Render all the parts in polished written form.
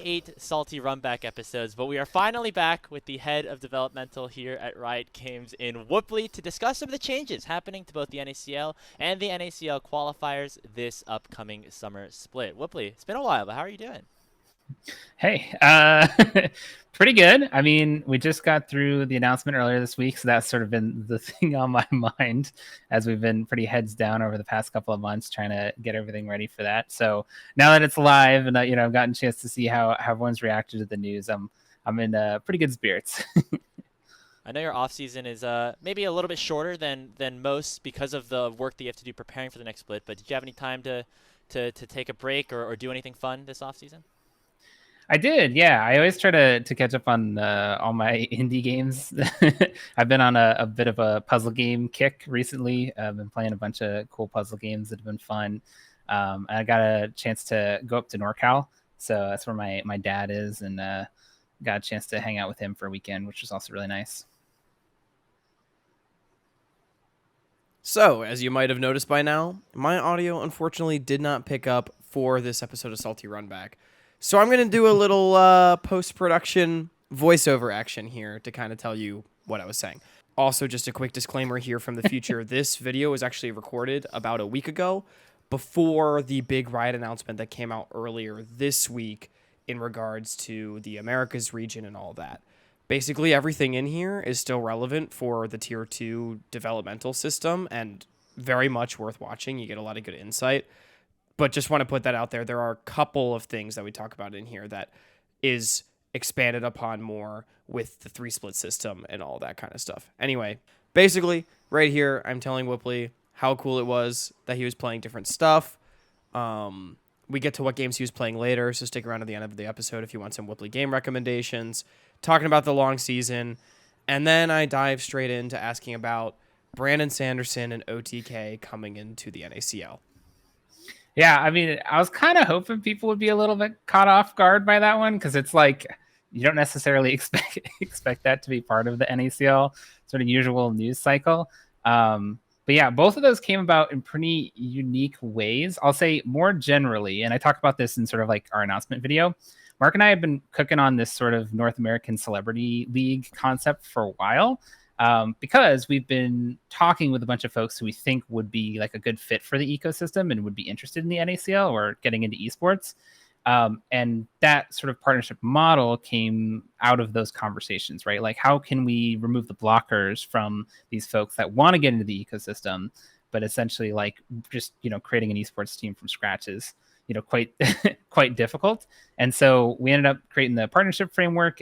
28 salty Runback episodes, but we are finally back with the head of developmental here at Riot Games in Whoopley to discuss some of the changes happening to both the NACL and the NACL qualifiers this upcoming summer split. Whoopley, it's been a while, but how are you doing? Hey, pretty good. I mean, we just got through the announcement earlier this week, so that's sort of been the thing on my mind as we've been pretty heads down over the past couple of months trying to get everything ready for that. So now that it's live and I've gotten a chance to see how everyone's reacted to the news, I'm in pretty good spirits. I know your off season is maybe a little bit shorter than most because of the work that you have to do preparing for the next split. But did you have any time to take a break or do anything fun this off season? I did, yeah. I always try to catch up on all my indie games. I've been on a bit of a puzzle game kick recently. I've been playing a bunch of cool puzzle games that have been fun. I got a chance to go up to NorCal, so that's where my dad is, and got a chance to hang out with him for a weekend, which was also really nice. So, as you might have noticed by now, my audio unfortunately did not pick up for this episode of Salty Runback. So I'm going to do a little post-production voiceover action here to kind of tell you what I was saying. Also, just a quick disclaimer here from the future. This video was actually recorded about a week ago before the big Riot announcement that came out earlier this week in regards to the Americas region and all that. Basically, everything in here is still relevant for the Tier 2 developmental system and very much worth watching. You get a lot of good insight. But just want to put that out there. There are a couple of things that we talk about in here that is expanded upon more with the 3-split system and all that kind of stuff. Anyway, basically, right here, I'm telling Whoopley how cool it was that he was playing different stuff. We get to what games he was playing later, so stick around to the end of the episode if you want some Whoopley game recommendations, talking about the long season, and then I dive straight into asking about Brandon Sanderson and OTK coming into the NACL. Yeah, I mean, I was kind of hoping people would be a little bit caught off guard by that one because it's like you don't necessarily expect that to be part of the NACL sort of usual news cycle. But yeah, both of those came about in pretty unique ways. I'll say more generally, and I talked about this in sort of like our announcement video. Mark and I have been cooking on this sort of North American Celebrity League concept for a while. Because we've been talking with a bunch of folks who we think would be like a good fit for the ecosystem and would be interested in the NACL or getting into esports. And that sort of partnership model came out of those conversations, right? Like, how can we remove the blockers from these folks that want to get into the ecosystem, but essentially like just, creating an esports team from scratch is, quite, quite difficult. And so we ended up creating the partnership framework.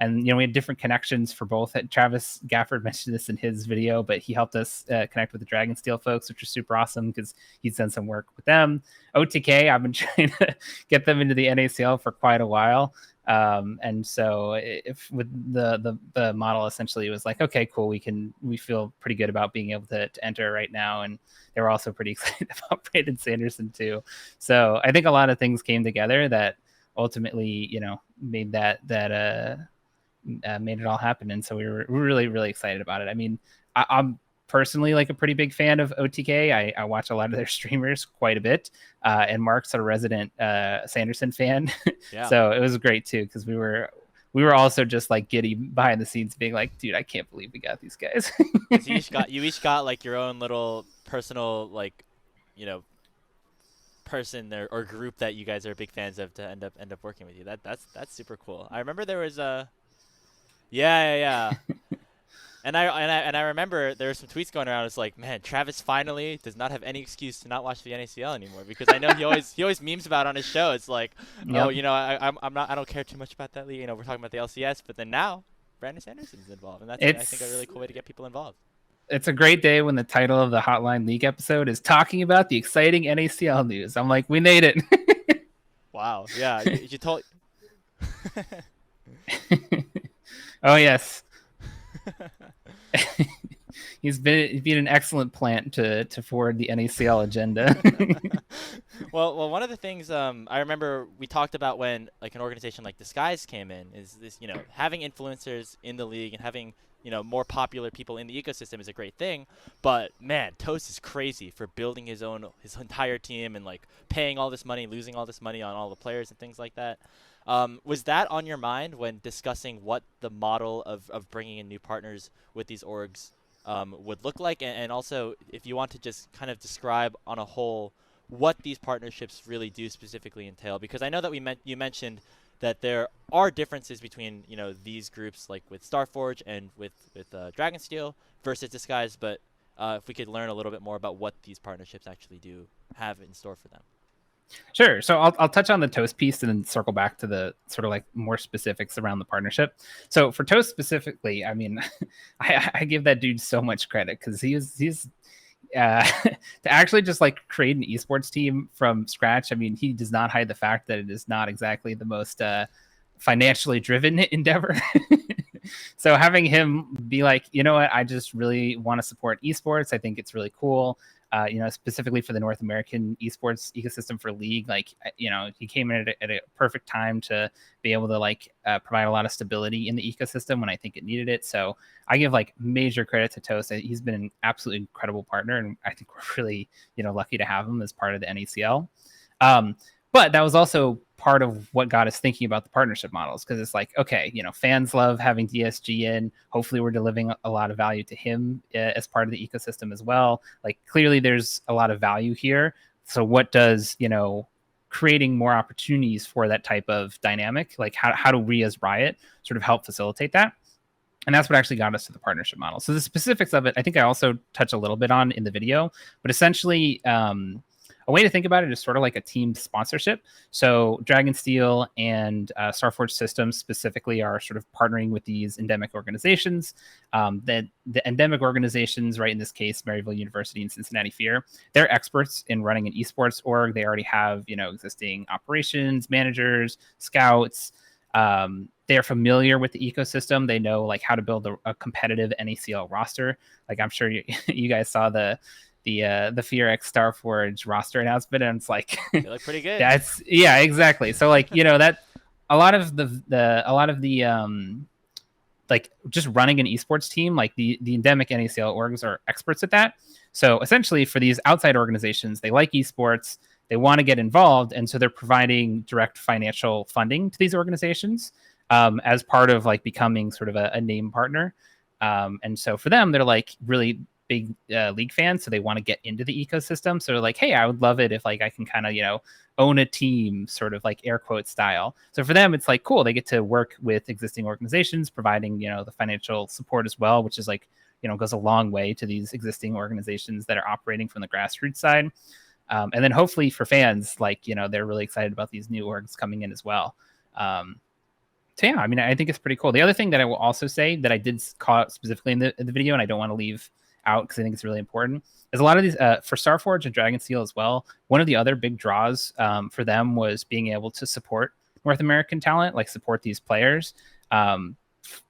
And, we had different connections for both. Travis Gafford mentioned this in his video, but he helped us connect with the Dragonsteel folks, which was super awesome because he's done some work with them. OTK, I've been trying to get them into the NACL for quite a while. And so if with the model, essentially it was like, okay, cool. We feel pretty good about being able to enter right now. And they were also pretty excited about Brandon Sanderson too. So I think a lot of things came together that ultimately, made made it all happen. And so we were really, really excited about it. I mean, I'm personally like a pretty big fan of OTK. I watch a lot of their streamers quite a bit. And Mark's a resident Sanderson fan. Yeah. So it was great too, because we were also just like giddy behind the scenes being like, dude, I can't believe we got these guys. You each got like your own little personal person there or group that you guys are big fans of to end up working with you. That's super cool. I remember there was a yeah. And I remember there were some tweets going around. It's like, man, Travis finally does not have any excuse to not watch the NACL anymore, because I know he always memes about it on his show. It's like, Yep. I don't care too much about that league. We're talking about the LCS, but then now Brandon Sanderson's involved, and that's I think a really cool way to get people involved. It's a great day when the title of the Hotline League episode is talking about the exciting NACL news. I'm like, we made it. Wow. Yeah. You told. Oh yes. he's been an excellent plant to forward the NACL agenda. Well, one of the things I remember we talked about when like an organization like Disguise came in is this, having influencers in the league and having, more popular people in the ecosystem is a great thing. But man, Toast is crazy for building his entire team and like paying all this money, losing all this money on all the players and things like that. Was that on your mind when discussing what the model of bringing in new partners with these orgs would look like? And also, if you want to just kind of describe on a whole what these partnerships really do specifically entail, because I know that you mentioned that there are differences between these groups like with Starforge and with Dragonsteel versus Disguise, but if we could learn a little bit more about what these partnerships actually do have in store for them. Sure. So I'll touch on the Toast piece and then circle back to the sort of like more specifics around the partnership. So for Toast specifically, I mean, I give that dude so much credit because he's to actually just like create an esports team from scratch. I mean, he does not hide the fact that it is not exactly the most financially driven endeavor. So having him be like, you know what, I just really want to support esports. I think it's really cool. Specifically for the North American esports ecosystem for League, like, he came in at a perfect time to be able to like provide a lot of stability in the ecosystem when I think it needed it. So I give like major credit to Toast. He's been an absolutely incredible partner, and I think we're really, lucky to have him as part of the NACL. But that was also part of what got us thinking about the partnership models, because it's like, okay, fans love having DSG in. Hopefully we're delivering a lot of value to him as part of the ecosystem as well. Like, clearly there's a lot of value here. So what does, creating more opportunities for that type of dynamic, like how do we as Riot sort of help facilitate that? And that's what actually got us to the partnership model. So the specifics of it, I think I also touch a little bit on in the video, but essentially, a way to think about it is sort of like a team sponsorship. So Dragonsteel and Starforge Systems specifically are sort of partnering with these endemic organizations. The endemic organizations, right, in this case, Maryville University and Cincinnati Fear, they're experts in running an esports org. They already have, existing operations, managers, scouts. They're familiar with the ecosystem. They know like how to build a competitive NACL roster. Like, I'm sure you guys saw the Fear X Starforge roster announcement, and it's like they look pretty good. Yeah, exactly. So like, that a lot of the like just running an esports team, like the endemic NACL orgs are experts at that. So essentially for these outside organizations, they like esports, they want to get involved, and so they're providing direct financial funding to these organizations as part of like becoming sort of a name partner. And so for them, they're like really big League fans, so they want to get into the ecosystem. So they're like, hey, I would love it if like I can kind of own a team, sort of like air quote style. So for them, it's like cool. They get to work with existing organizations, providing the financial support as well, which is like goes a long way to these existing organizations that are operating from the grassroots side. And then hopefully for fans, like they're really excited about these new orgs coming in as well. So yeah, I mean, I think it's pretty cool. The other thing that I will also say that I did call out specifically in the video, and I don't want to leave out because I think it's really important, is a lot of these for Starforge and Dragonsteel as well. One of the other big draws for them was being able to support North American talent, like support these players.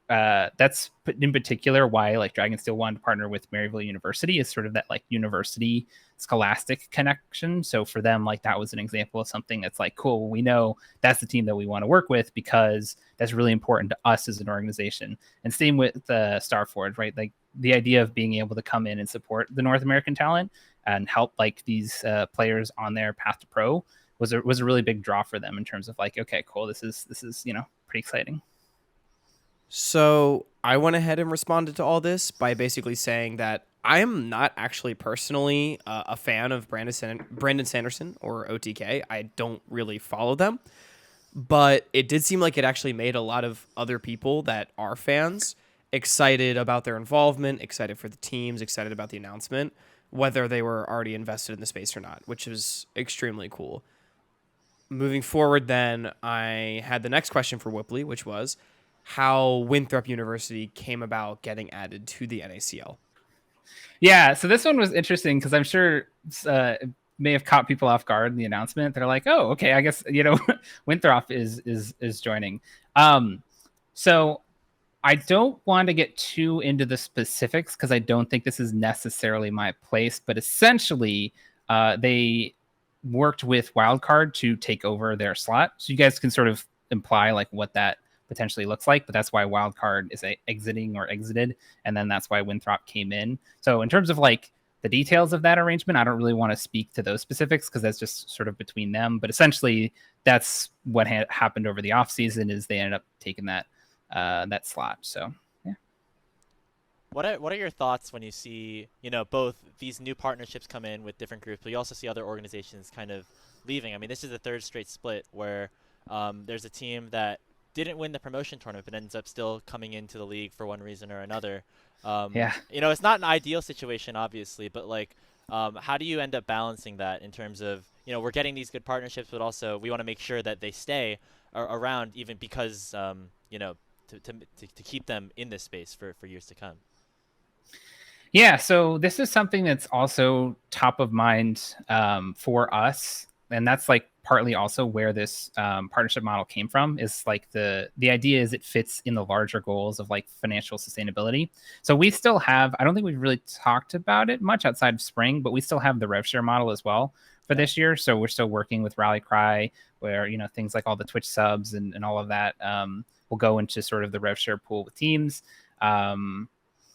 That's in particular why like Dragonsteel wanted to partner with Maryville University, is sort of that like university scholastic connection. So for them, like that was an example of something that's like, cool, we know that's the team that we want to work with because that's really important to us as an organization. And same with Starforge, right? Like the idea of being able to come in and support the North American talent and help like these players on their path to pro was a really big draw for them in terms of like, okay, cool, this is pretty exciting. So I went ahead and responded to all this by basically saying that I am not actually personally a fan of Brandon Sanderson or OTK. I don't really follow them, but it did seem like it actually made a lot of other people that are fans excited about their involvement, excited for the teams, excited about the announcement, whether they were already invested in the space or not, which is extremely cool. Moving forward, then, I had the next question for Whoopley, which was how Winthrop University came about getting added to the NACL. Yeah, so this one was interesting because I'm sure it may have caught people off guard in the announcement. They're like, "Oh, okay, I guess Winthrop is joining." So I don't want to get too into the specifics because I don't think this is necessarily my place, but essentially they worked with Wildcard to take over their slot. So you guys can sort of imply like what that potentially looks like, but that's why Wildcard is exiting or exited. And then that's why Winthrop came in. So in terms of like the details of that arrangement, I don't really want to speak to those specifics because that's just sort of between them. But essentially that's what happened over the offseason is they ended up taking that slot. So yeah. What are your thoughts when you see, both these new partnerships come in with different groups, but you also see other organizations kind of leaving? I mean, this is the third straight split where there's a team that didn't win the promotion tournament but ends up still coming into the league for one reason or another. Yeah. It's not an ideal situation, obviously, but like, how do you end up balancing that in terms of, we're getting these good partnerships, but also we want to make sure that they stay around even because, to keep them in this space for years to come? Yeah, so this is something that's also top of mind for us, and that's like partly also where this partnership model came from. Is like the idea is it fits in the larger goals of like financial sustainability. So we still have, I don't think we've really talked about it much outside of spring, but we still have the rev share model as well for this year. So we're still working with Rally Cry, where things like all the Twitch subs and all of that will go into sort of the rev share pool with teams.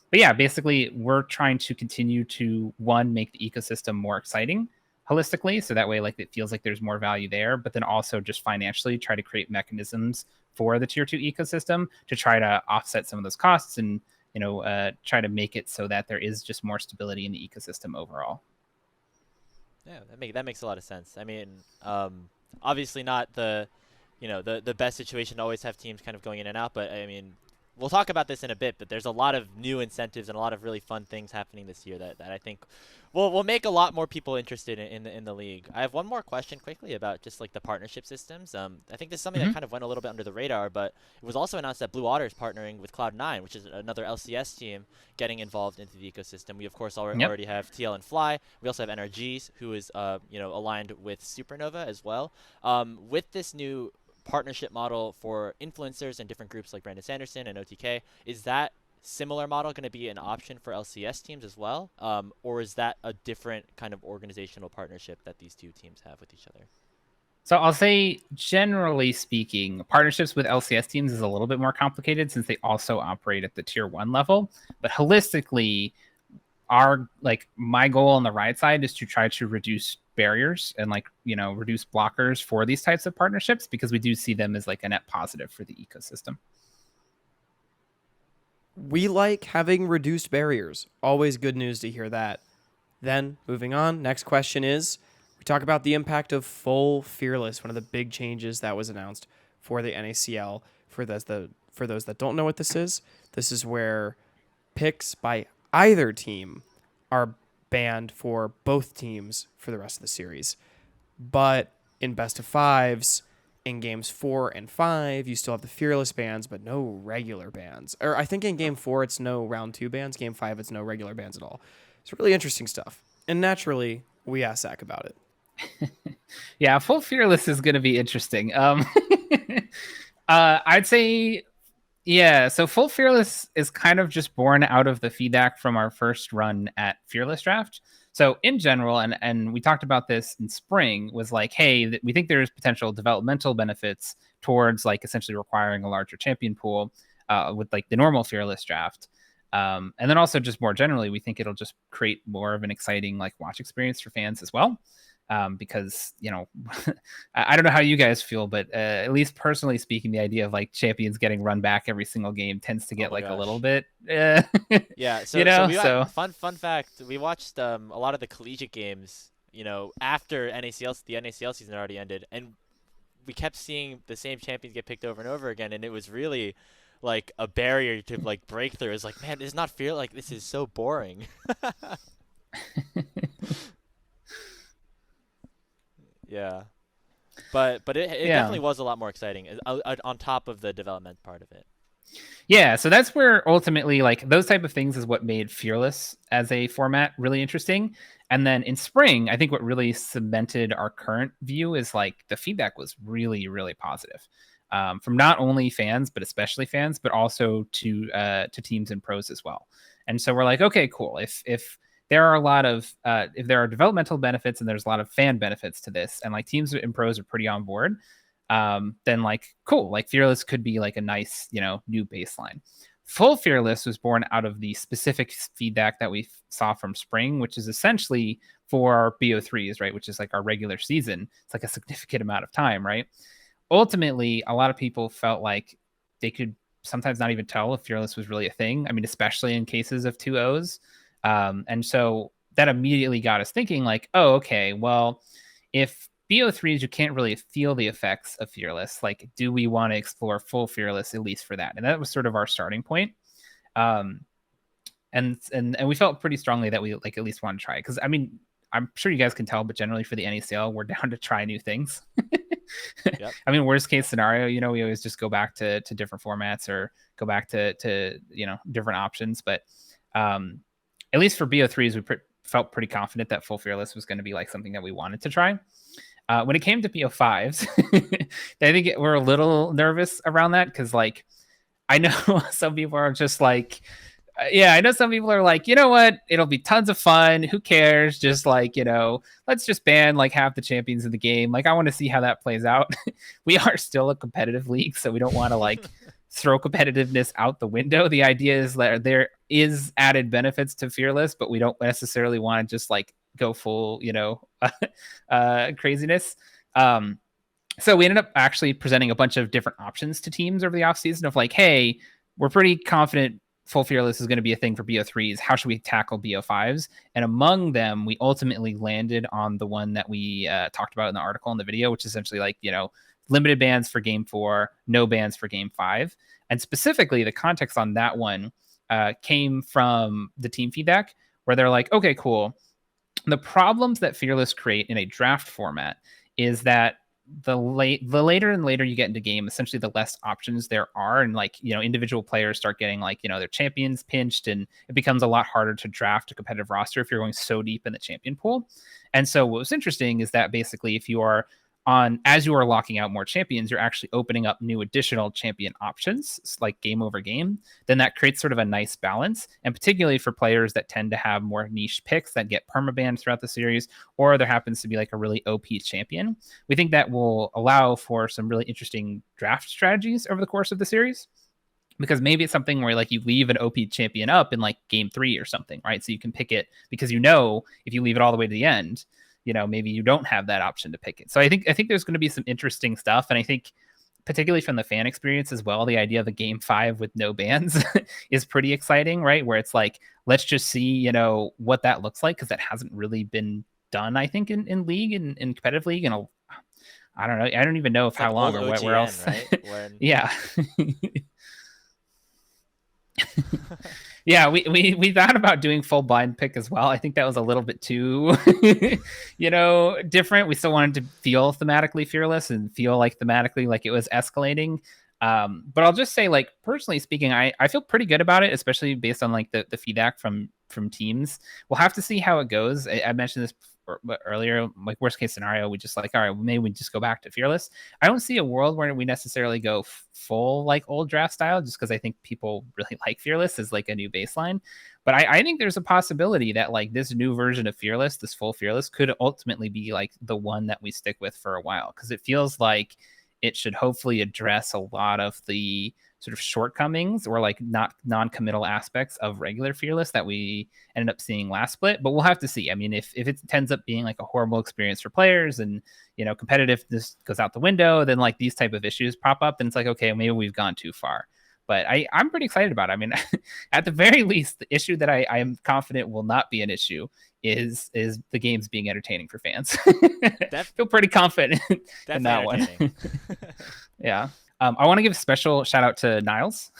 But yeah, basically, we're trying to continue to, one, make the ecosystem more exciting holistically. So that way, like, it feels like there's more value there, but then also just financially try to create mechanisms for the tier 2 ecosystem to try to offset some of those costs and, try to make it so that there is just more stability in the ecosystem overall. Yeah, that makes a lot of sense. I mean, obviously not the best situation to always have teams kind of going in and out, but I mean, we'll talk about this in a bit, but there's a lot of new incentives and a lot of really fun things happening this year that I think will make a lot more people interested in the league. I have one more question quickly about just like the partnership systems. I think this is something that kind of went a little bit under the radar, but it was also announced that Blue Otter is partnering with Cloud9, which is another LCS team getting involved into the ecosystem. We of course already have TL and Fly. We also have NRGs, who is aligned with Supernova as well. With this new partnership model for influencers and different groups like Brandon Sanderson and OTK, is that similar model going to be an option for LCS teams as well? Or is that a different kind of organizational partnership that these two teams have with each other? So I'll say, generally speaking, partnerships with LCS teams is a little bit more complicated since they also operate at the tier 1 level. But holistically, my goal on the Riot side is to try to reduce barriers and reduce blockers for these types of partnerships, because we do see them as like a net positive for the ecosystem. We like having reduced barriers. Always good news to hear that. Then moving on, next question is, we talk about the impact of full Fearless, one of the big changes that was announced for the NACL. For those that don't know what this is where picks by either team are banned for both teams for the rest of the series. But in best of fives, in games 4 and 5, you still have the Fearless bans, but no regular bans. Or I think in game 4, it's no round 2 bans. Game 5, it's no regular bans at all. It's really interesting stuff. And naturally, we asked Zach about it. Yeah, full Fearless is going to be interesting. I'd say, yeah, so full Fearless is kind of just born out of the feedback from our first run at Fearless Draft. So in general, and we talked about this in spring, was like, hey, we think there's potential developmental benefits towards like essentially requiring a larger champion pool with like the normal Fearless Draft. And then also just more generally, we think it'll just create more of an exciting like watch experience for fans as well. Because, I don't know how you guys feel, but at least personally speaking, the idea of like champions getting run back every single game tends to get a little bit, yeah. So, fun fact, we watched a lot of the collegiate games, after the NACL season already ended, and we kept seeing the same champions get picked over and over again, and it was really like a barrier to like break through. It's like, man, does not feel like this is so boring. Yeah, but it definitely was a lot more exciting on top of the development part of it. Yeah, so that's where ultimately like those type of things is what made Fearless as a format really interesting. And then in spring, I think what really cemented our current view is like the feedback was really, really positive. from not only fans, but especially fans, but also to teams and pros as well. And so we're like, okay, cool. If there are a lot of if there are developmental benefits and there's a lot of fan benefits to this, and like teams and pros are pretty on board, then like cool, like Fearless could be like a nice, new baseline. Full Fearless was born out of the specific feedback that we saw from spring, which is essentially for BO3s, right? Which is like our regular season. It's like a significant amount of time, right? Ultimately, a lot of people felt like they could sometimes not even tell if Fearless was really a thing. I mean, especially in cases of 2-0s. And so that immediately got us thinking like, oh, okay, well, if BO3s, you can't really feel the effects of Fearless. Like, do we want to explore full Fearless at least for that? And that was sort of our starting point. And we felt pretty strongly that we like at least want to try. Because I mean, I'm sure you guys can tell, but generally for the NACL, we're down to try new things. Yep. I mean, worst case scenario, we always just go back to different formats or go back to different options. But at least for BO3s, we felt pretty confident that full Fearless was going to be like something that we wanted to try. When it came to BO5s, I think we're a little nervous around that because, like, I know some people are just like, I know some people are like, you know what? It'll be tons of fun. Who cares? Just like, let's just ban like half the champions in the game. Like, I want to see how that plays out. We are still a competitive league, so we don't want to like throw competitiveness out the window. The idea is that there is added benefits to Fearless, but we don't necessarily want to just like go full, craziness. So we ended up actually presenting a bunch of different options to teams over the offseason of like, hey, we're pretty confident full Fearless is going to be a thing for BO3s. How should we tackle BO5s? And among them, we ultimately landed on the one that we talked about in the article and the video, which is essentially like, limited bans for game 4, no bans for game 5. And specifically, the context on that one came from the team feedback where they're like, okay, cool. The problems that Fearless create in a draft format is that the later and later you get into game, essentially the less options there are, and like individual players start getting like their champions pinched, and it becomes a lot harder to draft a competitive roster if you're going so deep in the champion pool. And so what was interesting is that basically if you are as you are locking out more champions, you're actually opening up new additional champion options like game over game. Then that creates sort of a nice balance. And particularly for players that tend to have more niche picks that get permabanned throughout the series, or there happens to be like a really OP champion, we think that will allow for some really interesting draft strategies over the course of the series. Because maybe it's something where like you leave an OP champion up in like game 3 or something, right? So you can pick it because if you leave it all the way to the end, maybe you don't have that option to pick it. So I think there's going to be some interesting stuff. And I think particularly from the fan experience as well, the idea of a game 5 with no bans is pretty exciting, right? Where it's like, let's just see, what that looks like. Cause that hasn't really been done, I think in league and in competitive league. And I don't know. I don't even know if how long or OGN, where else. Right? Yeah. Yeah, we thought about doing full blind pick as well. I think that was a little bit too, different. We still wanted to feel thematically Fearless and feel like thematically like it was escalating. But I'll just say, like, personally speaking, I feel pretty good about it, especially based on like the feedback from teams. We'll have to see how it goes. I mentioned this earlier, like worst case scenario, we just like, all right, maybe we just go back to Fearless. I don't see a world where we necessarily go full like old draft style, just because I think people really like Fearless as like a new baseline. But I think there's a possibility that like this new version of Fearless, this full Fearless, could ultimately be like the one that we stick with for a while, because it feels like it should hopefully address a lot of the sort of shortcomings or like not non-committal aspects of regular Fearless that we ended up seeing last split. But we'll have to see. I mean, if it ends up being like a horrible experience for players and competitiveness goes out the window, then like these type of issues pop up, then it's like, okay, maybe we've gone too far. But I'm pretty excited about it. I mean, at the very least, the issue that I am confident will not be an issue is the games being entertaining for fans. Feel pretty confident in that one. Yeah. I want to give a special shout out to Niles.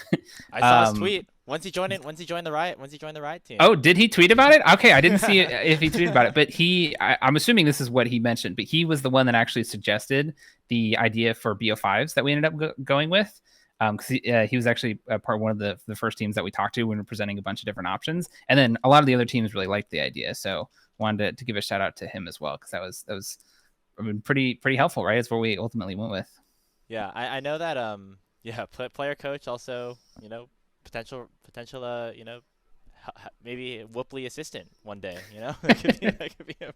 I saw his tweet. Once he joined the Riot team. Oh, did he tweet about it? Okay, I didn't see if he tweeted about it, but I'm assuming this is what he mentioned, but he was the one that actually suggested the idea for BO5s that we ended up going with. Because he was actually one of the first teams that we talked to when we were presenting a bunch of different options, and then a lot of the other teams really liked the idea. So wanted to give a shout out to him as well, because that was I mean, pretty helpful, right? It's what we ultimately went with. Yeah, I know that yeah, player coach also, potential maybe Whoopley assistant one day, that could be a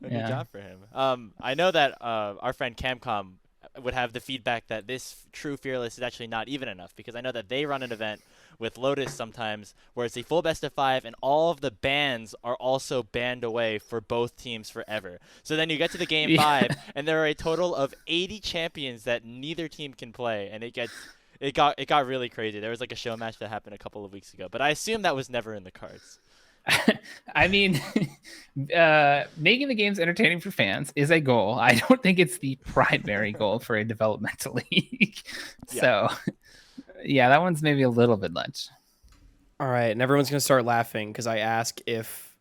new Yeah. job for him. I know that our friend Camcom would have the feedback that this true fearless is actually not even enough, because I know that they run an event with Lotus sometimes where it's a full best of 5 and all of the bans are also banned away for both teams forever. So then you get to the game Yeah. 5 and there are a total of 80 champions that neither team can play, and it got really crazy. There was like a show match that happened a couple of weeks ago, but I assume that was never in the cards. I mean, making the games entertaining for fans is a goal. I don't think it's the primary goal for a developmental league. Yeah. So, yeah, that one's maybe a little bit much. All right, and everyone's gonna start laughing because I ask if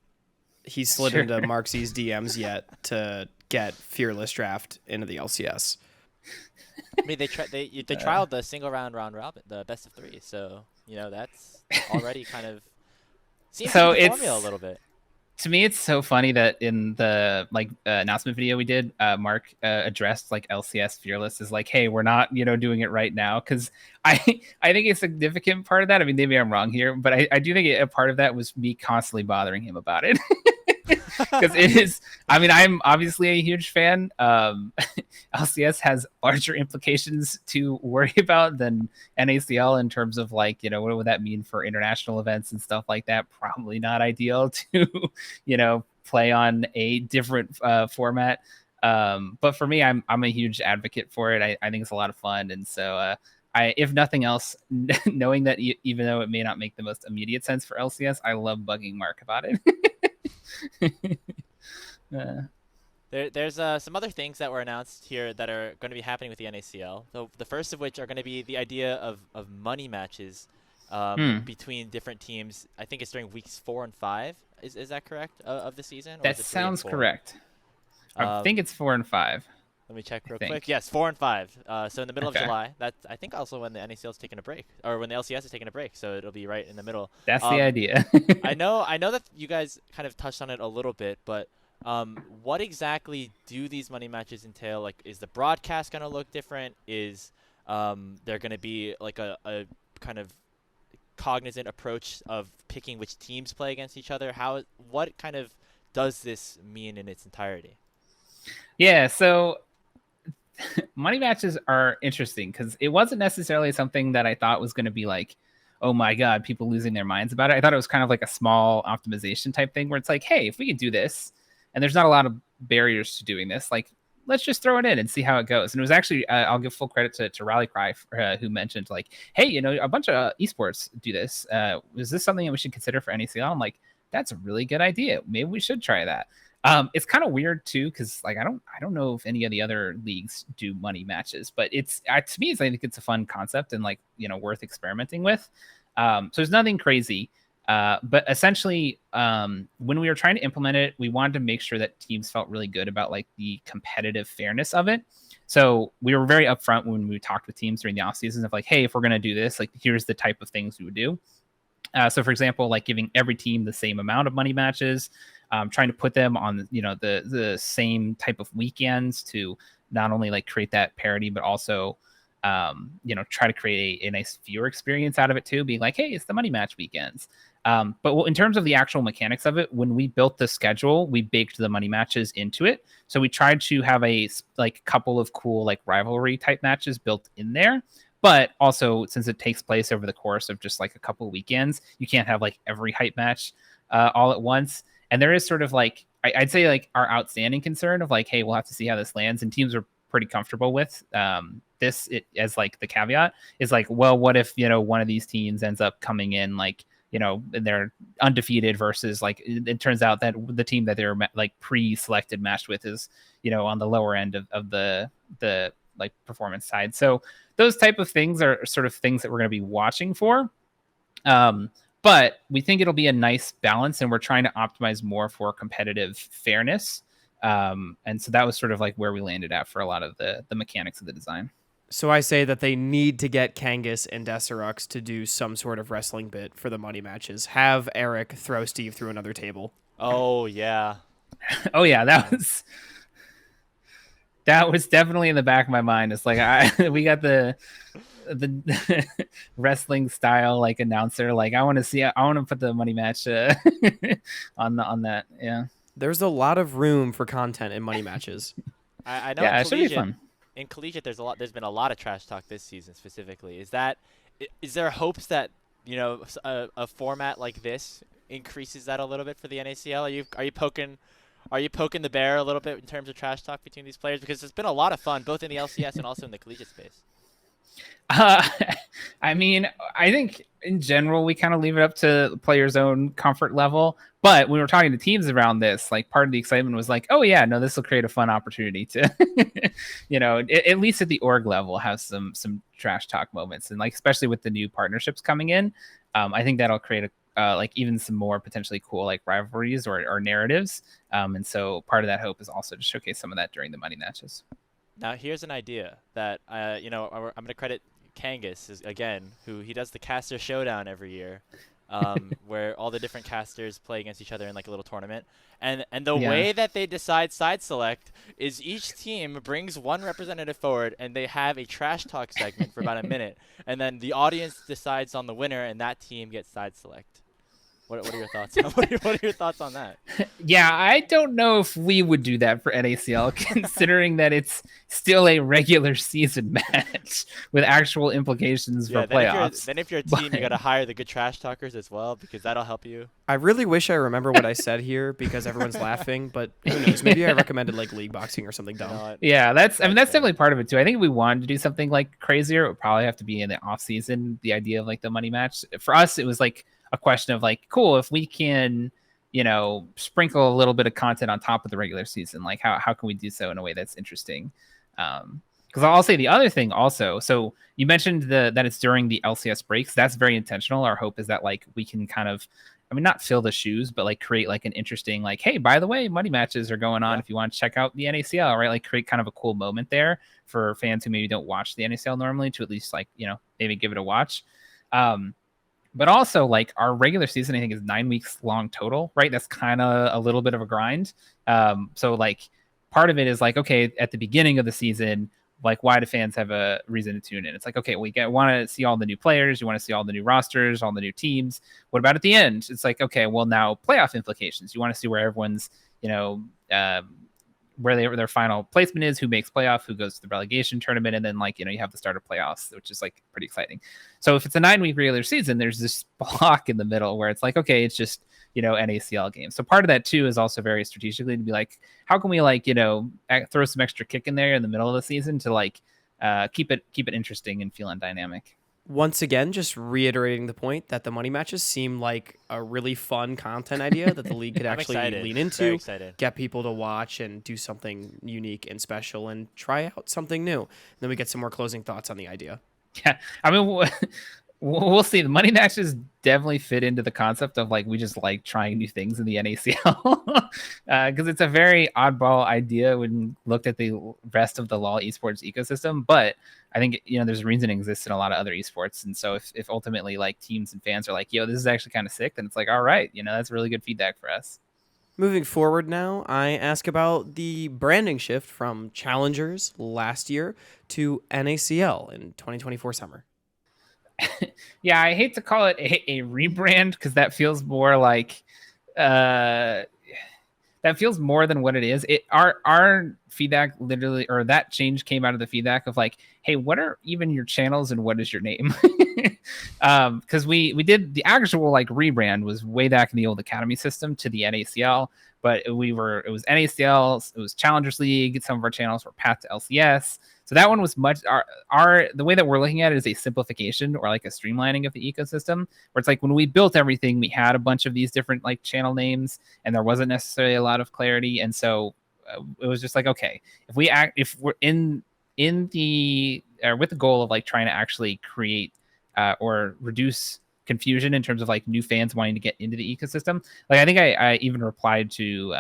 he slid Sure. into Marksy's DMs yet to get Fearless Draft into the LCS. I mean, they trialed the single round robin, the best of 3. So that's already kind of seems So to be the it's formula a little bit. to me, it's so funny that in the announcement video we did, Mark addressed like LCS Fearless is like, hey, we're not doing it right now, because I I think a significant part of that. I mean, maybe I'm wrong here, but I do think a part of that was me constantly bothering him about it. Because it is, I mean, I'm obviously a huge fan. LCS has larger implications to worry about than NACL in terms of like, what would that mean for international events and stuff like that? Probably not ideal to, play on a different format. But for me, I'm a huge advocate for it. I think it's a lot of fun. And so, if nothing else, knowing that even though it may not make the most immediate sense for LCS, I love bugging Mark about it. There's some other things that were announced here that are going to be happening with the NACL. So the first of which are going to be the idea of money matches between different teams. I think it's during weeks 4 and 5. Is that correct of the season? Or That is it 3 and sounds 4? correct. I think it's 4 and 5. Let me check real think. quick. Yes, 4 and 5. So in the middle Okay. of July. That's I think also when the NACL is taking a break, or when the LCS is taking a break. So it'll be right in the middle. That's the idea. I know that you guys kind of touched on it a little bit, but what exactly do these money matches entail? Like, is the broadcast going to look different? Is there going to be like a kind of cognizant approach of picking which teams play against each other? What kind of does this mean in its entirety? Yeah, so money matches are interesting because it wasn't necessarily something that I thought was going to be like, oh my God, people losing their minds about it. I thought it was kind of like a small optimization type thing where it's like, hey, if we could do this and there's not a lot of barriers to doing this, like, let's just throw it in and see how it goes. And it was actually, I'll give full credit to Rally Cry, who mentioned like, hey, a bunch of esports do this. Is this something that we should consider for NACL? I'm like, that's a really good idea. Maybe we should try that. It's kind of weird too, because like I don't know if any of the other leagues do money matches, but it's to me, I think it's a fun concept and like worth experimenting with. So there's nothing crazy, but essentially, when we were trying to implement it, we wanted to make sure that teams felt really good about like the competitive fairness of it. So we were very upfront when we talked with teams during the off season of like, hey, if we're gonna do this, like here's the type of things we would do. So for example, like giving every team the same amount of money matches, trying to put them on, the same type of weekends to not only like create that parity, but also, try to create a nice viewer experience out of it too, being like, hey, it's the money match weekends. But in terms of the actual mechanics of it, when we built the schedule, we baked the money matches into it. So we tried to have a like couple of cool like rivalry type matches built in there. But also, since it takes place over the course of just like a couple of weekends, you can't have like every hype match all at once. And there is sort of like, I'd say like our outstanding concern of like, hey, we'll have to see how this lands. And teams are pretty comfortable with this as like the caveat is like, well, what if, one of these teams ends up coming in like, they're undefeated versus like, it turns out that the team that they're like pre-selected matched with is, on the lower end of the like performance side. So those type of things are sort of things that we're going to be watching for. But we think it'll be a nice balance, and we're trying to optimize more for competitive fairness. And so that was sort of like where we landed at for a lot of the mechanics of the design. So I say that they need to get Kangas and Deserux to do some sort of wrestling bit for the money matches. Have Eric throw Steve through another table. Oh yeah. Oh yeah, that was That was definitely in the back of my mind. It's like we got the wrestling style like announcer. Like I want to put the money match on that. Yeah. There's a lot of room for content in money matches. I know Yeah, it should be fun. In collegiate, there's been a lot of trash talk this season specifically. Is there hopes that a format like this increases that a little bit for the NACL? Are you poking the bear a little bit in terms of trash talk between these players, because it's been a lot of fun both in the LCS and also in the collegiate space? I mean, I think in general we kind of leave it up to the player's own comfort level. But when we were talking to teams around this, like part of the excitement was like, oh yeah, no, this will create a fun opportunity to, at least at the org level, have some trash talk moments, and like especially with the new partnerships coming in, I think that'll create like even some more potentially cool like rivalries or narratives. And so part of that hope is also to showcase some of that during the money matches. Now here's an idea that I'm going to credit Kangas again, who he does the caster showdown every year, where all the different casters play against each other in like a little tournament. And the way that they decide side select is each team brings one representative forward, and they have a trash talk segment for about a minute, and then the audience decides on the winner, and that team gets side select. What are your thoughts? What are your thoughts on that? Yeah, I don't know if we would do that for NACL, considering that it's still a regular season match with actual implications for playoffs. Then if you're a team, you got to hire the good trash talkers as well, because that'll help you. I really wish I remember what I said here because everyone's laughing, but who knows? Maybe I recommended like league boxing or something dumb. Yeah, that's definitely part of it too. I think if we wanted to do something like crazier, it would probably have to be in the off season. The idea of like the money match for us, it was like a question of like, cool, if we can, sprinkle a little bit of content on top of the regular season, like how can we do so in a way that's interesting? Because I'll say the other thing also. So you mentioned that it's during the LCS breaks. That's very intentional. Our hope is that like we can kind of, not fill the shoes, but like create like an interesting, like, hey, by the way, money matches are going on. If you want to check out the NACL, right? Like create kind of a cool moment there for fans who maybe don't watch the NACL normally to at least like, maybe give it a watch. But also, like, our regular season, I think, is 9 weeks long total, right? That's kind of a little bit of a grind. So, like, part of it is, like, okay, at the beginning of the season, like, why do fans have a reason to tune in? It's like, okay, we want to see all the new players. You want to see all the new rosters, all the new teams. What about at the end? It's like, okay, well, now playoff implications. You want to see where everyone's, where their final placement is, who makes playoff, who goes to the relegation tournament, and then like you have the start of playoffs, which is like pretty exciting. So if it's a 9 week regular season, there's this block in the middle where it's like, okay, it's just NACL games. So part of that too is also very strategically to be like, how can we like throw some extra kick in there in the middle of the season to like keep it interesting and feeling dynamic. Once again, just reiterating the point that the money matches seem like a really fun content idea that the league could actually lean into, get people to watch and do something unique and special and try out something new. And then we get some more closing thoughts on the idea. Yeah, I mean, we'll see. The money matches definitely fit into the concept of like we just like trying new things in the NACL because it's a very oddball idea when looked at the rest of the LoL esports ecosystem. But I think there's a reason it exists in a lot of other esports, and so if ultimately like teams and fans are like, yo, this is actually kind of sick, then it's like, all right, that's really good feedback for us. Moving forward now, I ask about the branding shift from Challengers last year to NACL in 2024 summer. Yeah, I hate to call it a rebrand because that feels more like that feels more than what it is. Our feedback literally, or that change came out of the feedback of like, hey, what are even your channels and what is your name? Because we did the actual like rebrand was way back in the old academy system to the NACL, but it was NACL, it was Challengers League. Some of our channels were path to LCS. So that one was much the way that we're looking at it is a simplification or like a streamlining of the ecosystem, where it's like when we built everything, we had a bunch of these different like channel names and there wasn't necessarily a lot of clarity. And so it was just like, okay, if we're in the with the goal of like trying to actually create or reduce confusion in terms of like new fans wanting to get into the ecosystem. Like I think I even replied to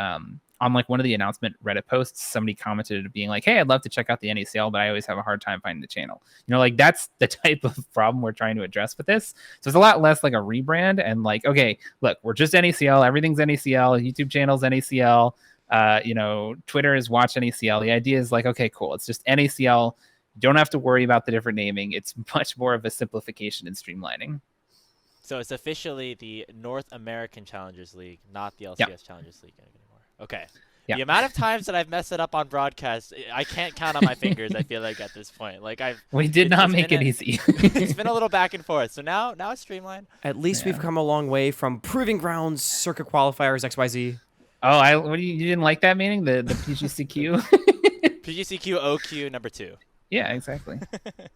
on like one of the announcement Reddit posts, somebody commented being like, hey, I'd love to check out the NACL, but I always have a hard time finding the channel. Like that's the type of problem we're trying to address with this. So it's a lot less like a rebrand and like, okay, look, we're just NACL, everything's NACL, YouTube channel's NACL, Twitter is Watch NACL. The idea is like, okay, cool. It's just NACL. You don't have to worry about the different naming. It's much more of a simplification and streamlining. So it's officially the North American Challengers League, not the LCS Challengers League anymore. Okay. Yeah. The amount of times that I've messed it up on broadcast, I can't count on my fingers. I feel like at this point, like we did not make it easy. It's been a little back and forth. So now it's streamlined. At least we've come a long way from Proving Grounds, Circuit Qualifiers, XYZ. Oh, you didn't like that meaning? The PGCQ? PGCQ OQ number 2. Yeah, exactly.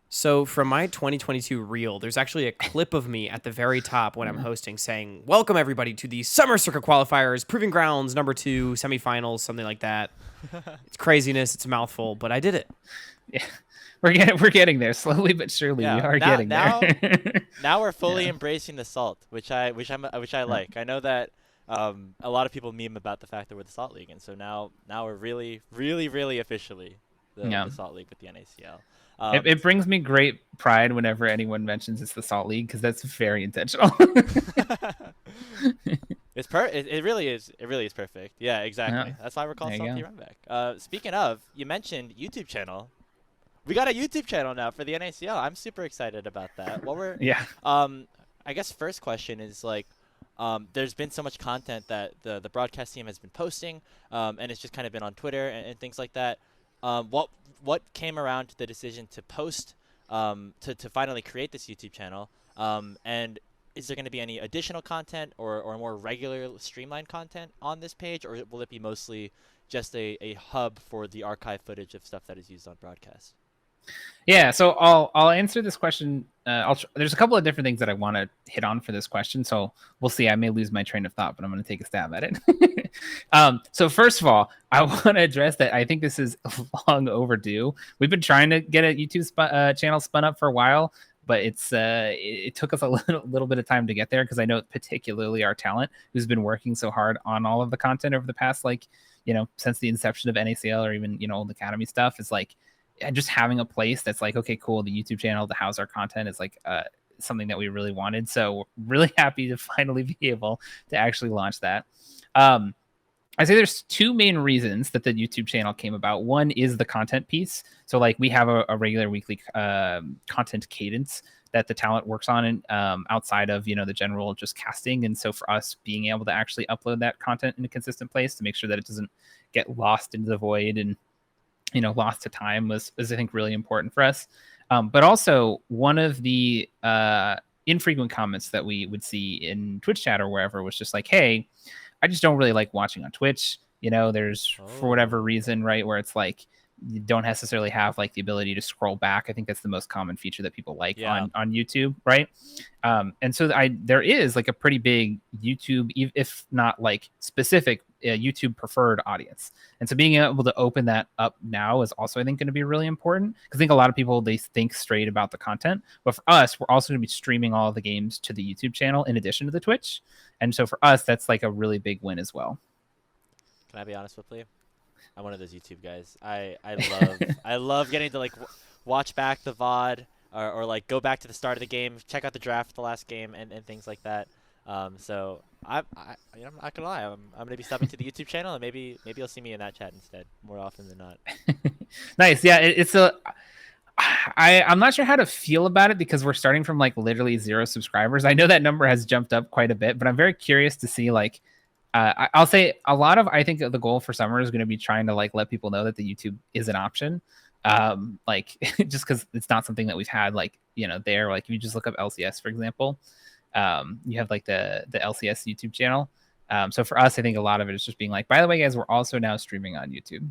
So from my 2022 reel, there's actually a clip of me at the very top when I'm hosting saying, welcome everybody to the Summer Circuit Qualifiers, Proving Grounds, number 2, semifinals, something like that. It's craziness. It's a mouthful, but I did it. Yeah. We're getting there slowly but surely. Yeah, we are getting there. Now we're fully embracing the salt, which I like. I know that a lot of people meme about the fact that we're the Salt League, and so now we're really, really, really officially the Salt League with the NACL. It brings me great pride whenever anyone mentions it's the Salt League, because that's very intentional. It really is. It really is perfect. Yeah, exactly. That's why we're called Salty Runback. Speaking of, you mentioned YouTube channel. We got a YouTube channel now for the NACL. I'm super excited about that. I guess first question is like, there's been so much content that the broadcast team has been posting, and it's just kind of been on Twitter and things like that. What came around to the decision to post, to finally create this YouTube channel? And is there going to be any additional content or more regular streamlined content on this page, or will it be mostly just a hub for the archive footage of stuff that is used on broadcast? Yeah, so I'll answer this question. There's a couple of different things that I want to hit on for this question, so we'll see. I may lose my train of thought, but I'm going to take a stab at it. So first of all, I want to address that I think this is long overdue. We've been trying to get a YouTube channel spun up for a while, but it took us a little bit of time to get there, because I know particularly our talent, who's been working so hard on all of the content over the past, since the inception of NACL or even old Academy stuff, is like, just having a place that's like, okay, cool, the YouTube channel to house our content is like something that we really wanted. So we're really happy to finally be able to actually launch that. I say there's two main reasons that the YouTube channel came about. One is the content piece. So like we have a regular weekly content cadence that the talent works on, and outside of the general just casting. And so for us, being able to actually upload that content in a consistent place to make sure that it doesn't get lost into the void and lost to time was I think really important for us. But also one of the infrequent comments that we would see in Twitch chat or wherever was just like, hey, I just don't really like watching on Twitch. There's for whatever reason, right, where it's like you don't necessarily have like the ability to scroll back. I think that's the most common feature that people like on YouTube, right? And so there is like a pretty big YouTube, if not like specific YouTube preferred audience. And so being able to open that up now is also, I think, going to be really important, because I think a lot of people, they think straight about the content, but for us, we're also going to be streaming all of the games to the YouTube channel in addition to the Twitch. And so for us, that's like a really big win as well. Can I be honest with you? I'm one of those YouTube guys. I love getting to like watch back the VOD or like go back to the start of the game, check out the draft of the last game and things like that. So I'm not gonna lie, I'm gonna be subbing to the YouTube channel, and maybe you'll see me in that chat instead more often than not. Nice. Yeah, I'm not sure how to feel about it, because we're starting from like literally 0 subscribers. I know that number has jumped up quite a bit, but I'm very curious to see like I'll say I think the goal for summer is going to be trying to like let people know that the YouTube is an option. Like just because it's not something that we've had like, there, like if you just look up LCS, for example, you have like the LCS YouTube channel. So for us, I think a lot of it is just being like, by the way, guys, we're also now streaming on YouTube.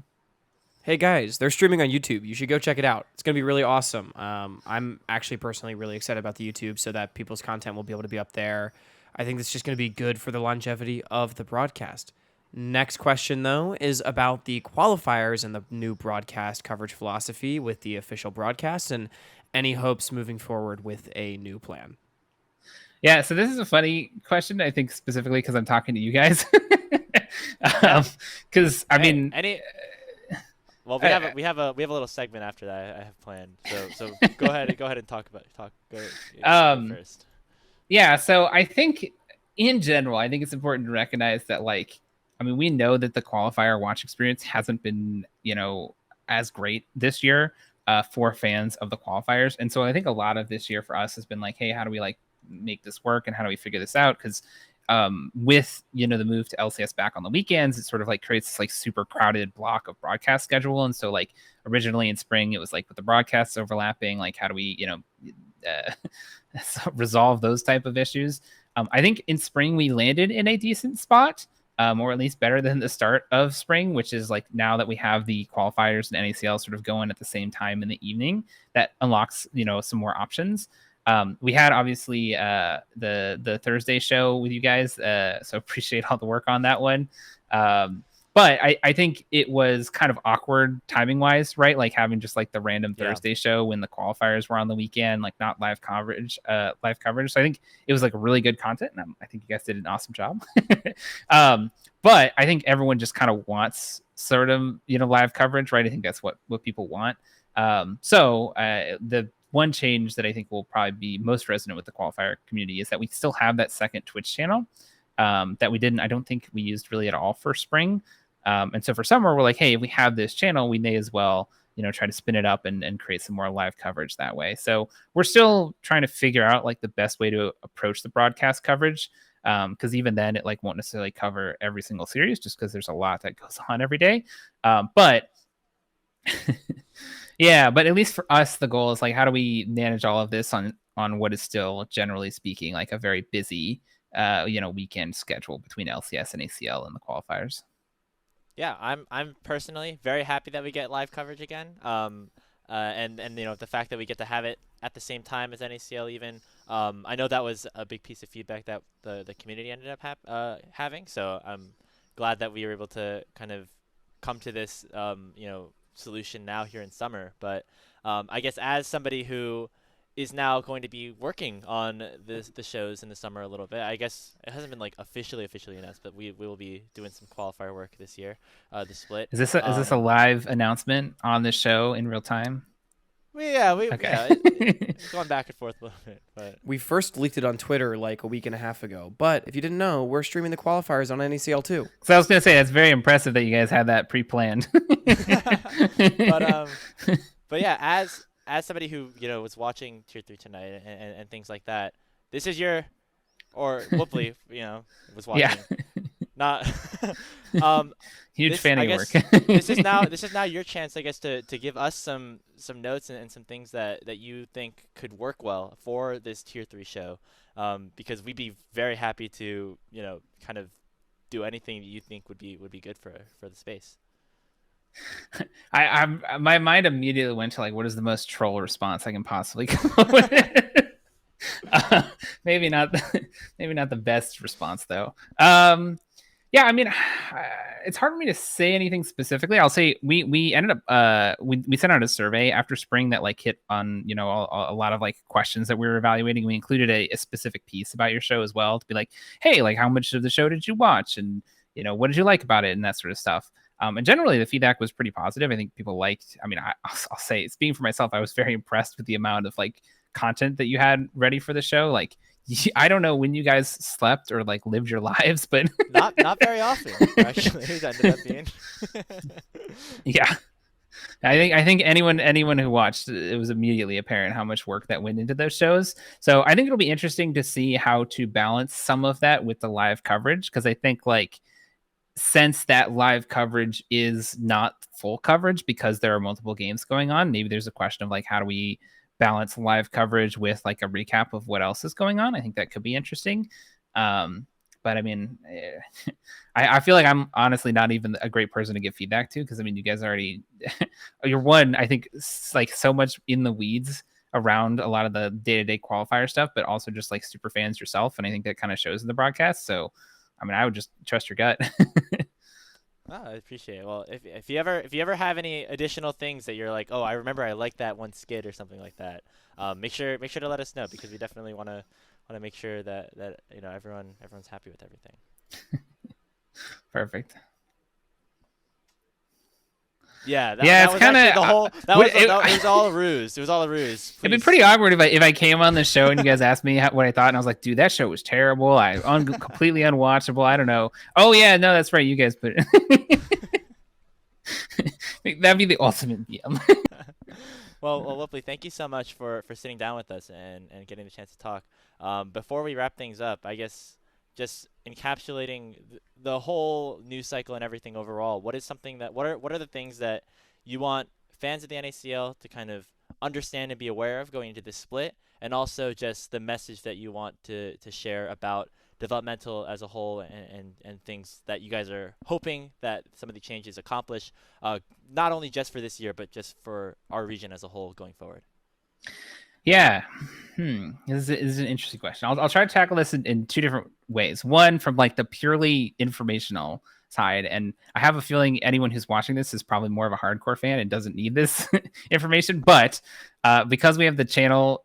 Hey guys, they're streaming on YouTube. You should go check it out. It's going to be really awesome. I'm actually personally really excited about the YouTube, so that people's content will be able to be up there. I think it's just going to be good for the longevity of the broadcast. Next question, though, is about the qualifiers and the new broadcast coverage philosophy with the official broadcast, and any hopes moving forward with a new plan. Yeah, so this is a funny question, I think, specifically because I'm talking to you guys. Because Well, we have a little segment after that I have planned. So go ahead and talk first. Yeah, so I think in general, I think it's important to recognize that like I mean, we know that the qualifier watch experience hasn't been, as great this year for fans of the qualifiers. And so I think a lot of this year for us has been like, hey, how do we like make this work and how do we figure this out? Because with the move to LCS back on the weekends, it sort of like creates this like super crowded block of broadcast schedule. And so like originally in spring, it was like with the broadcasts overlapping, like how do we resolve those type of issues? I think in spring we landed in a decent spot, or at least better than the start of spring, which is like now that we have the qualifiers and NACL sort of going at the same time in the evening, that unlocks some more options. We had obviously the Thursday show with you guys, so appreciate all the work on that one. But I think it was kind of awkward timing wise, right? Like having just like the random Thursday show when the qualifiers were on the weekend, like not live coverage. So I think it was like really good content, and I think you guys did an awesome job. But I think everyone just kind of wants sort of live coverage, right? I think that's what people want. So the one change that I think will probably be most resonant with the qualifier community is that we still have that second Twitch channel that I don't think we used really at all for spring. And so for summer, we're like, hey, if we have this channel, we may as well, try to spin it up and create some more live coverage that way. So we're still trying to figure out like the best way to approach the broadcast coverage. Because even then it like won't necessarily cover every single series just because there's a lot that goes on every day. But yeah, but at least for us, the goal is like, how do we manage all of this on what is still, generally speaking, like a very busy, weekend schedule between LCS and ACL and the qualifiers. Yeah, I'm personally very happy that we get live coverage again. And the fact that we get to have it at the same time as NACL even. I know that was a big piece of feedback that the community ended up having. So I'm glad that we were able to kind of come to this solution now here in summer. But I guess as somebody who is now going to be working on the shows in the summer a little bit. I guess it hasn't been like officially announced, but we will be doing some qualifier work this year. The split. Is this a live announcement on the show in real time? It's going back and forth a little bit, but we first leaked it on Twitter like a week and a half ago. But if you didn't know, we're streaming the qualifiers on NACL too. So I was gonna say that's very impressive that you guys had that pre-planned. But yeah, as somebody who was watching Tier 3 tonight and things like that, this is your, or Whoopley was watching. Yeah. Not huge fan of your work. this is now your chance, I guess, to give us some notes and some things that you think could work well for this Tier 3 show, because we'd be very happy to kind of do anything that you think would be good for the space. My mind immediately went to like, what is the most troll response I can possibly come up with? Maybe not the best response though. Yeah, I mean, it's hard for me to say anything specifically. I'll say we ended up we sent out a survey after spring that like hit on a lot of like questions that we were evaluating. We included a specific piece about your show as well to be like, hey, like how much of the show did you watch, and what did you like about it, and that sort of stuff. And generally the feedback was pretty positive. I think people liked. I mean, I'll say, speaking for myself, I was very impressed with the amount of like content that you had ready for the show. Like, I don't know when you guys slept or like lived your lives, but not very often actually. It ended up being. Yeah, I think anyone who watched, it was immediately apparent how much work that went into those shows. So I think it'll be interesting to see how to balance some of that with the live coverage, because I think like, since that live coverage is not full coverage because there are multiple games going on, maybe there's a question of like, how do we balance live coverage with like a recap of what else is going on? I think that could be interesting. But I mean, I feel like I'm honestly not even a great person to give feedback to, because I mean, you guys already, you're one, I think, like so much in the weeds around a lot of the day-to-day qualifier stuff, but also just like super fans yourself. And I think that kind of shows in the broadcast. So I mean, I would just trust your gut. I appreciate it. Well, if you ever have any additional things that you're like, oh, I remember I liked that one skit or something like that, make sure to let us know, because we definitely want to make sure that everyone's happy with everything. Perfect. Yeah, Yeah, that it's was kinda, actually the whole. It was all a ruse. It was all a ruse. it'd be Please. pretty awkward if I came on the show and you guys asked me what I thought, and I was like, dude, that show was terrible. Completely unwatchable. I don't know. Oh yeah, no, that's right. You guys put it. That'd be the ultimate DM. Well, Whoopley, thank you so much for sitting down with us and getting the chance to talk. Before we wrap things up, I guess just encapsulating the whole news cycle and everything overall. What is something that what are the things that you want fans of the NACL to kind of understand and be aware of going into this split, and also just the message that you want to share about developmental as a whole and things that you guys are hoping that some of the changes accomplish, not only just for this year, but just for our region as a whole going forward. Yeah. This is an interesting question. I'll try to tackle this in two different ways. One, from like the purely informational side, and I have a feeling anyone who's watching this is probably more of a hardcore fan and doesn't need this information. But because we have the channel,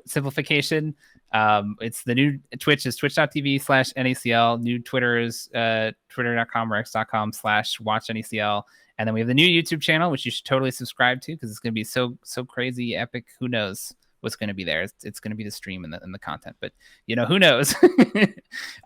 simplification, it's the new Twitch is twitch.tv/NACL. New Twitter is twitter.com or x.com/watchnacl. And then we have the new YouTube channel, which you should totally subscribe to because it's going to be so crazy, epic. Who knows what's going to be there? It's going to be the stream and the content, but who knows?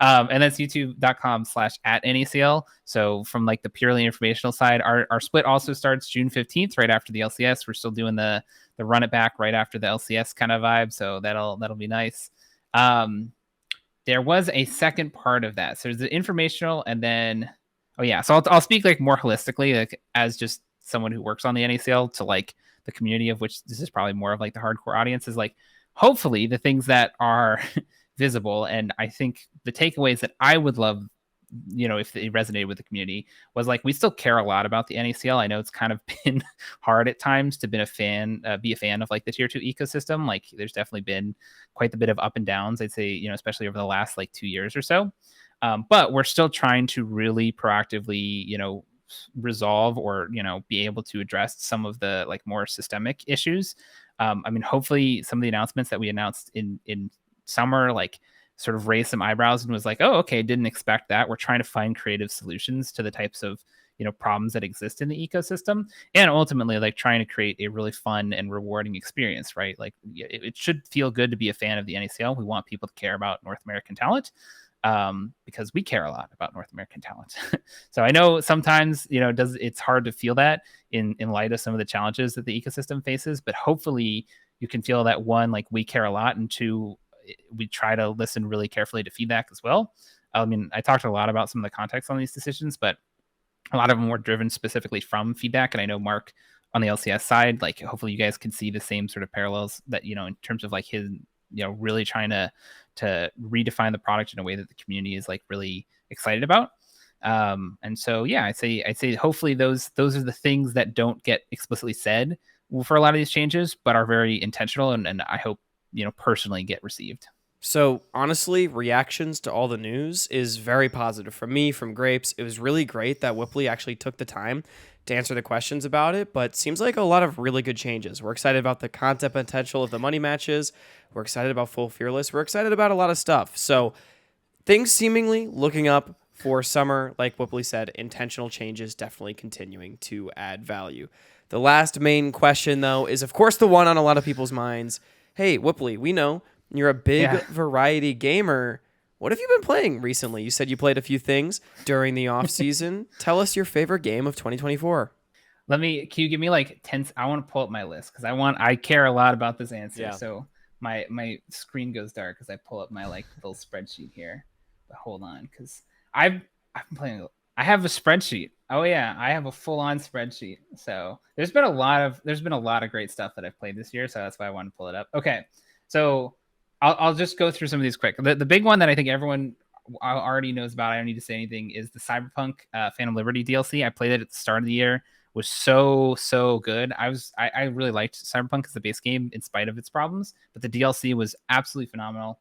And that's youtube.com/@NACL. So from like the purely informational side, our split also starts June 15th, right after the LCS. We're still doing the run it back right after the LCS kind of vibe. So that'll be nice. There was a second part of that. So there's the informational, and then so I'll speak like more holistically, like as just someone who works on the NACL, to like the community, of which this is probably more of like the hardcore audience, is like hopefully the things that are visible. And I think the takeaways that I would love, if they resonated with the community, was like we still care a lot about the NACL. I know it's kind of been hard at times to be a fan of like the tier 2 ecosystem. Like there's definitely been quite a bit of up and downs, I'd say, especially over the last like 2 years or so. But we're still trying to really proactively, resolve or, be able to address some of the like more systemic issues. Hopefully some of the announcements that we announced in summer, like sort of raised some eyebrows and was like, oh, okay, didn't expect that. We're trying to find creative solutions to the types of, problems that exist in the ecosystem, and ultimately like trying to create a really fun and rewarding experience, right? Like it should feel good to be a fan of the NACL. We want people to care about North American talent. Because we care a lot about North American talent. So I know sometimes, it's hard to feel that in light of some of the challenges that the ecosystem faces, but hopefully you can feel that, one, like we care a lot, and two, we try to listen really carefully to feedback as well. I talked a lot about some of the context on these decisions, but a lot of them were driven specifically from feedback. And I know Mark on the LCS side, like hopefully you guys can see the same sort of parallels that, in terms of like his, really trying to redefine the product in a way that the community is like really excited about. And so, I'd say hopefully those are the things that don't get explicitly said for a lot of these changes, but are very intentional. And I hope, personally get received. So honestly, reactions to all the news is very positive from me, from Grapes. It was really great that Whoopley actually took the time to answer the questions about it, but seems like a lot of really good changes. We're excited about the content potential of the money matches. We're excited about Full Fearless. We're excited about a lot of stuff. So things seemingly looking up for summer. Like Whoopley said, intentional changes definitely continuing to add value. The last main question, though, is of course the one on a lot of people's minds. Hey, Whoopley, we know you're a big variety gamer. What have you been playing recently? You said you played a few things during the off season. Tell us your favorite game of 2024. Can you give me like 10? I want to pull up my list because I care a lot about this answer. Yeah. So my screen goes dark because I pull up my like little spreadsheet here. But hold on, because I've been playing. I have a spreadsheet. Oh yeah, I have a full-on spreadsheet. So there's been a lot of great stuff that I've played this year. So that's why I want to pull it up. Okay, so I'll just go through some of these quick. The big one that I think everyone already knows about, I don't need to say anything, is the Cyberpunk Phantom Liberty DLC. I played it at the start of the year. Was so good. I really liked Cyberpunk as the base game in spite of its problems, but the DLC was absolutely phenomenal.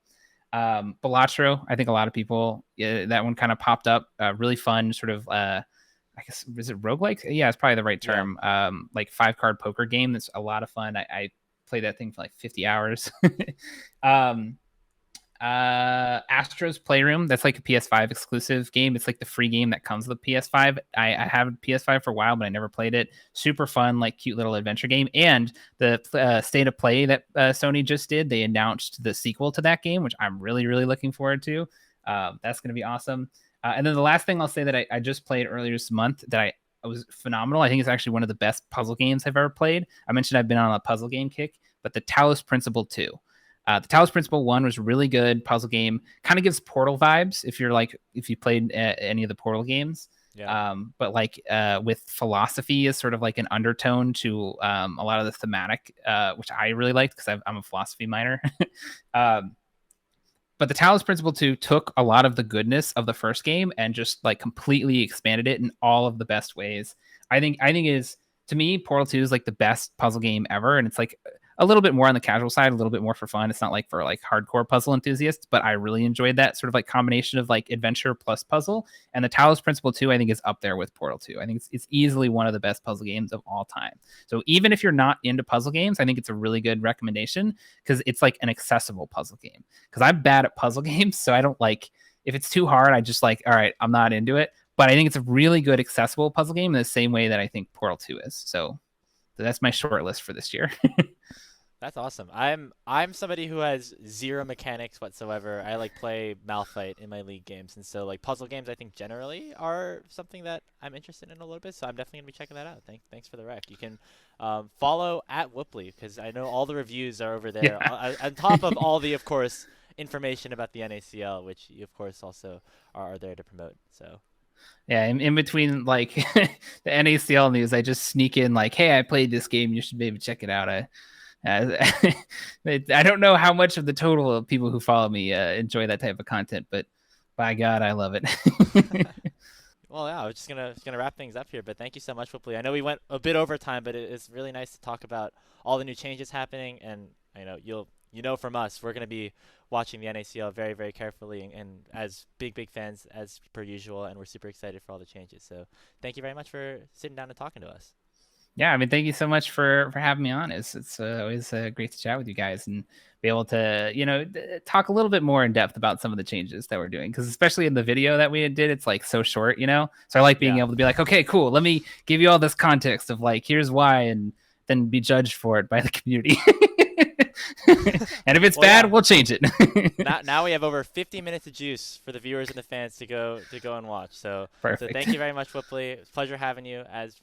Balatro, I think a lot of people, that one kind of popped up. Really fun, sort of, I guess, is it roguelike? Yeah, it's probably the right term. Yeah. Like 5-card poker game that's a lot of fun. I played that thing for like 50 hours. Astro's Playroom. That's like a PS5 exclusive game. It's like the free game that comes with the PS5. I have a PS5 for a while, but I never played it. Super fun, like cute little adventure game. And the State of Play that Sony just did, they announced the sequel to that game, which I'm really, really looking forward to. That's going to be awesome. And then the last thing I'll say that I just played earlier this month that I was phenomenal. I think it's actually one of the best puzzle games I've ever played. I mentioned I've been on a puzzle game kick, but the Talos Principle 2. The Talos Principle 1 was really good puzzle game. Kind of gives Portal vibes if you played any of the Portal games. Yeah. But like with philosophy is sort of like an undertone to a lot of the thematic, which I really liked because I'm a philosophy minor. But the Talos Principle 2 took a lot of the goodness of the first game and just like completely expanded it in all of the best ways. I think is, to me, Portal 2 is like the best puzzle game ever. And it's like a little bit more on the casual side, a little bit more for fun. It's not like for like hardcore puzzle enthusiasts, but I really enjoyed that sort of like combination of like adventure plus puzzle. And the Talos Principle 2, I think, is up there with Portal 2. I think it's easily one of the best puzzle games of all time. So even if you're not into puzzle games, I think it's a really good recommendation because it's like an accessible puzzle game. Because I'm bad at puzzle games, so I don't like, if it's too hard, I just like, all right, I'm not into it. But I think it's a really good accessible puzzle game in the same way that I think Portal 2 is. So that's my short list for this year. That's awesome. I'm somebody who has zero mechanics whatsoever. I like play Malphite in my league games, and so like puzzle games I think generally are something that I'm interested in a little bit. So I'm definitely gonna be checking that out. Thanks for the rec. You can follow at Whoopley because I know all the reviews are over there. Yeah. On top of all the, of course, information about the NACL, which you of course also are there to promote. So. Yeah, in between like the NACL news, I just sneak in like, hey, I played this game. You should maybe check it out. I don't know how much of the total of people who follow me enjoy that type of content, but by God, I love it. Well, yeah, I was just gonna wrap things up here, but thank you so much, Whoopley. I know we went a bit over time, but it's really nice to talk about all the new changes happening, and I know you know from us, we're gonna be watching the NACL very, very carefully, and as big fans as per usual, and we're super excited for all the changes. So thank you very much for sitting down and talking to us. Yeah, I mean, thank you so much for having me on. It's always great to chat with you guys and be able to talk a little bit more in depth about some of the changes that we're doing, because especially in the video that we did, it's like so short, so I like being able to be like, okay, cool, let me give you all this context of like, here's why, and then be judged for it by the community. And if it's bad, we'll change it. now we have over 50 minutes of juice for the viewers and the fans to go and watch. So thank you very much, Whoopley. It's a pleasure having you as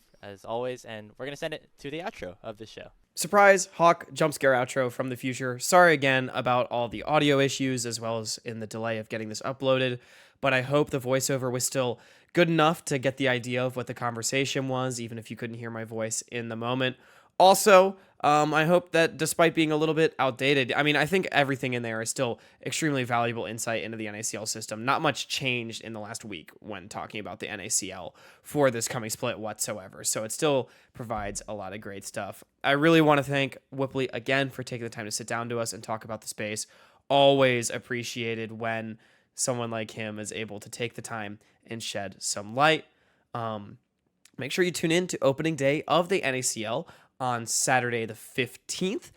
always, and we're gonna send it to the outro of the show. Surprise Hawk jump scare outro from the future. Sorry again about all the audio issues as well as in the delay of getting this uploaded, but I hope the voiceover was still good enough to get the idea of what the conversation was, even if you couldn't hear my voice in the moment. Also, I hope that despite being a little bit outdated, I mean, I think everything in there is still extremely valuable insight into the NACL system. Not much changed in the last week when talking about the NACL for this coming split whatsoever. So it still provides a lot of great stuff. I really want to thank Whoopley again for taking the time to sit down to us and talk about the space. Always appreciated when someone like him is able to take the time and shed some light. Make sure you tune in to opening day of the NACL on Saturday the 15th.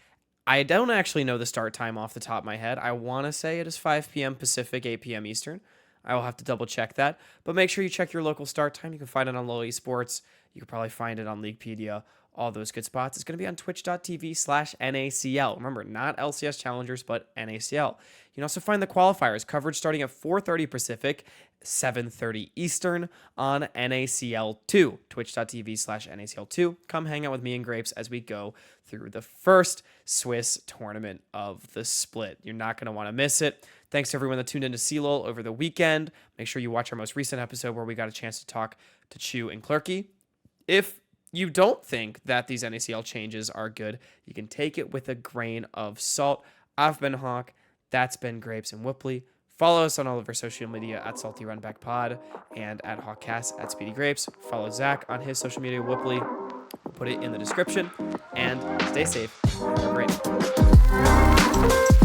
I don't actually know the start time off the top of my head. I want to say it is 5 p.m. Pacific, 8 p.m. Eastern. I will have to double check that. But make sure you check your local start time. You can find it on Lowell Esports. You can probably find it on Leaguepedia. All those good spots. It's going to be on twitch.tv/NACL. Remember, not LCS Challengers, but NACL. You can also find the qualifiers coverage starting at 4:30 Pacific, 7:30 Eastern on NACL2. Twitch.tv/NACL2. Come hang out with me and Grapes as we go through the first Swiss tournament of the split. You're not going to want to miss it. Thanks to everyone that tuned into CLOL over the weekend. Make sure you watch our most recent episode where we got a chance to talk to Chu and Clerky. If you don't think that these NACL changes are good, you can take it with a grain of salt. I've been Hawk. That's been Grapes and Whoopley. Follow us on all of our social media at Salty Runback Pod and at Hawkcast at Speedy Grapes. Follow Zach on his social media, Whoopley. We'll put it in the description. And stay safe. Have a great night.